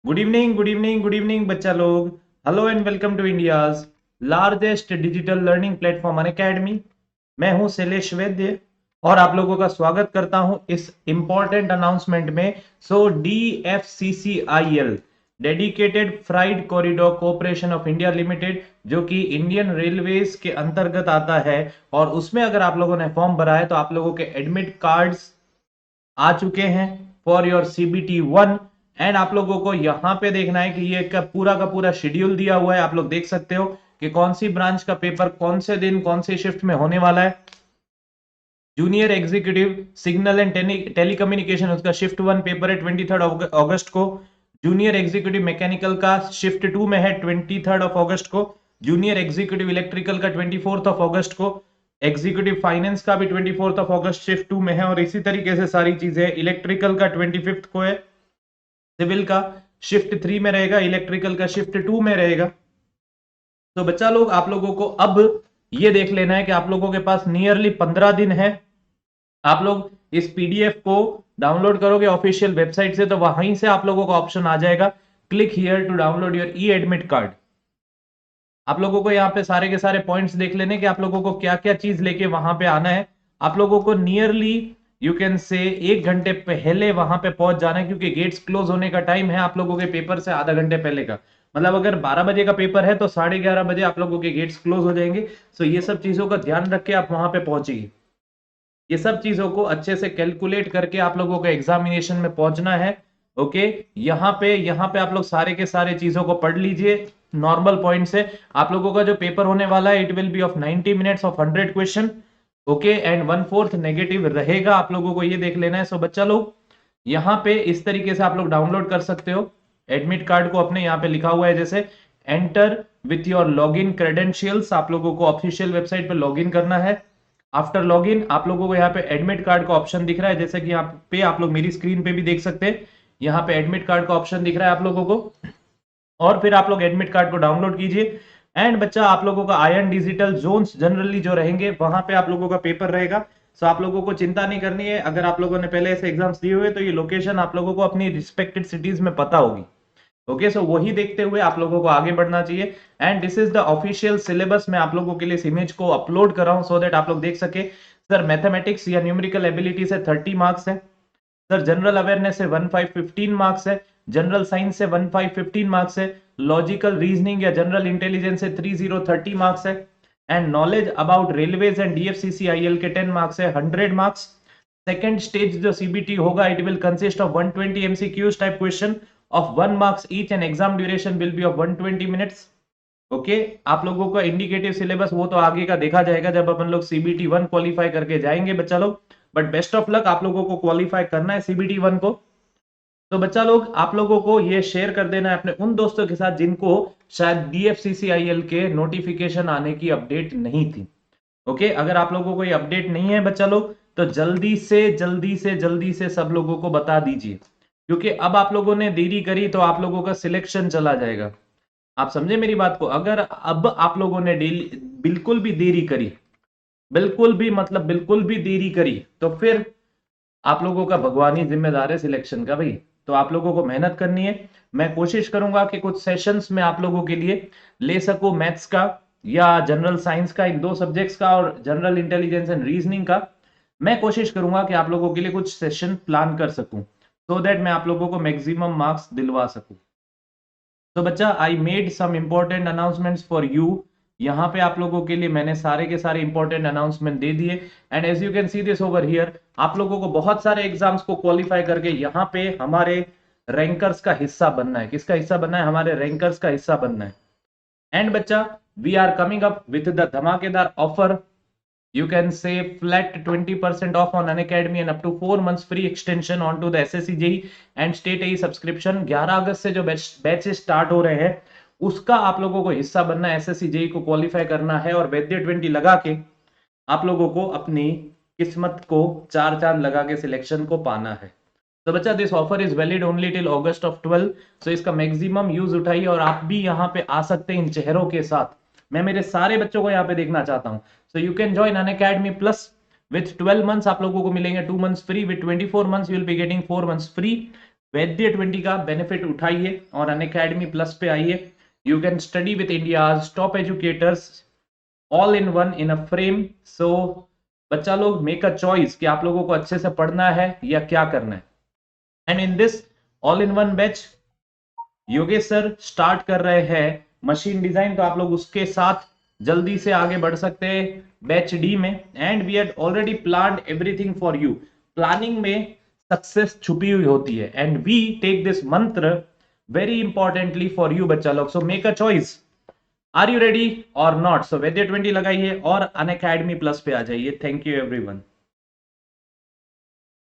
Good evening good evening good evening बच्चा लोग। Hello and welcome to India's largest digital learning platform Unacademy. मैं हूं शैलेश वैद्य और आप लोगों का स्वागत करता हूं इस इंपॉर्टेंट अनाउंसमेंट में। So DFCCIL dedicated freight corridor corporation of India limited, जो कि इंडियन रेलवेज के अंतर्गत आता है, और उसमें अगर आप लोगों ने फॉर्म भरा है तो आप लोगों के एडमिट कार्ड्स आ चुके हैं फॉर योर CBT 1। एंड आप लोगों को यहाँ पे देखना है कि ये का पूरा शेड्यूल दिया हुआ है। आप लोग देख सकते हो कि कौन सी ब्रांच का पेपर कौन से दिन कौन सी शिफ्ट में होने वाला है। Junior executive signal and telecommunication, उसका शिफ्ट 1 पेपर है 23 अगस्त को। जूनियर एग्जीक्यूटिव मैकेनिकल का शिफ्ट 2 में है 23 अगस्त को। जूनियर एग्जीक्यूटिव इलेक्ट्रिकल का 24 अगस्त को। एग्जीक्यूटिव फाइनेंस का भी 24 अगस्त शिफ्ट 2 में है, और इसी तरीके से सारी चीजें। इलेक्ट्रिकल का 25 को है, सिविल का शिफ्ट 3 में रहेगा, इलेक्ट्रिकल का शिफ्ट 2 में रहेगा। तो बच्चा लोग, आप लोगों को अब ये देख लेना है कि आप लोगों के पास नियरली 15 दिन है। आप लोग इस PDF को डाउनलोड करोगे ऑफिशियल वेबसाइट से, तो वहीं से आप लोगों को ऑप्शन आ जाएगा click here to download your admit card. आप लोगों को यहाँ पे सारे के सारे पॉइंट्स देख लेने कि आप लोगों को क्या क्या चीज लेके वहां पे आना है। आप लोगों को नियरली यू कैन से 1 घंटे पहले वहां पे पहुंच जाना है, क्योंकि गेट्स क्लोज होने का टाइम है आप लोगों के पेपर से आधा घंटे पहले का। मतलब अगर 12 बजे का पेपर है तो 11:30 बजे आप लोगों के गेट्स क्लोज हो जाएंगे। सो ये सब चीजों का ध्यान रख के आप वहां पे पहुंचिए। ये सब चीजों को अच्छे से कैलकुलेट करके आप लोगों को एग्जामिनेशन में पहुंचना है। ओके, यहाँ पे आप लोग सारे के सारे चीजों को पढ़ लीजिए नॉर्मल पॉइंट से। आप लोगों का जो पेपर होने वाला है, it will be of 90 minutes of 100 question. Okay, and 1/4 negative रहेगा, आप लोगों को ये देख लेना है। सो बच्चा लोग, यहाँ पे इस तरीके से आप लोग डाउनलोड कर सकते हो एडमिट कार्ड को अपने। यहाँ पे लिखा हुआ है जैसे enter with your login credentials. आप लोगों को ऑफिशियल वेबसाइट पे लॉगिन करना है। आफ्टर लॉगिन आप लोगों को यहाँ पे एडमिट कार्ड का ऑप्शन दिख रहा है, जैसे कि यहाँ पे आप लोग मेरी स्क्रीन पे भी देख सकते हैं। यहाँ पे एडमिट कार्ड का ऑप्शन दिख रहा है आप लोगों को, और फिर आप लोग एडमिट कार्ड को डाउनलोड कीजिए। एंड बच्चा, आप लोगों का आयन डिजिटल जोन्स जनरली जो रहेंगे वहां पे आप लोगों का पेपर रहेगा। सो आप लोगों को चिंता नहीं करनी है। अगर आप लोगों ने पहले ऐसे एग्जाम्स दिए हुए तो ये लोकेशन आप लोगों को अपनी रिस्पेक्टेड सिटीज में पता होगी। ओके, सो वही देखते हुए आप लोगों को आगे बढ़ना चाहिए। And this is the official syllabus. मैं आप लोगों के लिए इस इमेज को अपलोड कर रहा हूं सो दैट आप लोग देख सके। सर मैथमेटिक्स या न्यूमेरिकल एबिलिटी से 30 मार्क्स है। सर जनरल अवेयरनेस से 1515 मार्क्स है। जनरल साइंस से 1515 मार्क्स है। लॉजिकल रीजनिंग या जनरल इंटेलिजेंस से 30 मार्क्स है। And knowledge about railways and DFCCIL के 10 मार्क्स है, 100 मार्क्स। सेकेंड स्टेज जो CBT होगा, it will consist of 120 MCQs type question of 1 marks each and exam duration will be of 120 minutes। Okay, आप लोगों का indicative syllabus वो तो आगे का देखा जाएगा जब अपन लोग CBT 1 क्वालिफाई करके जाएंगे बच्चा लोग। बट बेस्ट ऑफ लक, आप लोगों को क्वालिफाई करना है CBT 1 को। तो बच्चा लोग, आप लोगों को ये शेयर कर देना है अपने उन दोस्तों के साथ जिनको शायद DFCCIL के नोटिफिकेशन आने की अपडेट नहीं थी। ओके, अगर आप लोगों को ये अपडेट नहीं है बच्चा लोग, तो जल्दी से सब लोगों को बता दीजिए, क्योंकि अब आप लोगों ने देरी करी तो आप लोगों का सिलेक्शन चला जाएगा। आप समझे मेरी बात को? अगर अब आप लोगों ने बिल्कुल भी देरी करी, बिल्कुल भी देरी करी, तो फिर आप लोगों का भगवान ही जिम्मेदार है सिलेक्शन का भाई। तो आप लोगों को मेहनत करनी है। मैं कोशिश करूंगा कि कुछ सेशंस में आप लोगों के लिए ले सकूं, मैथ्स का या जनरल साइंस का, इन 2 सब्जेक्ट्स का, और जनरल इंटेलिजेंस एंड रीजनिंग का। मैं कोशिश करूंगा कि आप लोगों के लिए कुछ सेशन प्लान कर सकूं, सो दैट मैं आप लोगों को मैक्सिमम मार्क्स दिलवा सकूं। तो बच्चा, I made some important announcements for you. यहाँ पे आप लोगों के लिए मैंने सारे के सारे इंपॉर्टेंट अनाउंसमेंट दे दिए। And as you can see this over here, आप लोगों को बहुत सारे एग्जाम्स को क्वालिफाई करके यहाँ पे हमारे रैंकर्स का हिस्सा बनना है। किसका हिस्सा बनना है? हमारे रैंकर्स का हिस्सा बनना है। एंड बच्चा, we are coming up with the धमाकेदार offer. You can save flat 20% off on Unacademy and up to 4 months free extension onto the SSC JEE and State AE subscription। 11 अगस्त से जो बैचेस स्टार्ट हो रहे हैं, उसका आप लोगों को हिस्सा बनना है। SSC JEE को क्वालिफाई करना है और वैद्य 20 लगा के आप लोगों को अपनी किस्मत को 4 चांद लगा के सिलेक्शन को पाना है। तो बच्चा, this offer is valid only till August of 12। सो इसका मैक्सिमम यूज उठाइए, और आप भी यहाँ पे आ सकते हैं इन चेहरों के साथ। मैं मेरे सारे बच्चों को यहाँ पे देखना चाहता हूँ। So you can join Unacademy plus with 12 months. आप लोगों को मिलेंगे 2 months free. With 24 months you will be getting 4 months free. वैद्य 20 का बेनिफिट उठाइए और अनअकैडमी प्लस पे आइए। You can study with India's top educators all in one in a frame. सो बच्चा लोग मेक अ चॉइस कि आप लोगों को अच्छे से पढ़ना है या क्या करना है। And in this all in one batch Yogesh sir start कर रहे हैं मशीन डिजाइन, तो आप लोग उसके साथ जल्दी से आगे बढ़ सकते हैं बैच डी में। And we had already planned everything for you. Planning में सक्सेस छुपी हुई होती है and we take this mantra very importantly for you बच्चा लोग। So make a choice, are you ready और नॉट? सो वैद्य 20 लगाइए और अनअकैडमी प्लस पे आ जाइए। Thank you everyone.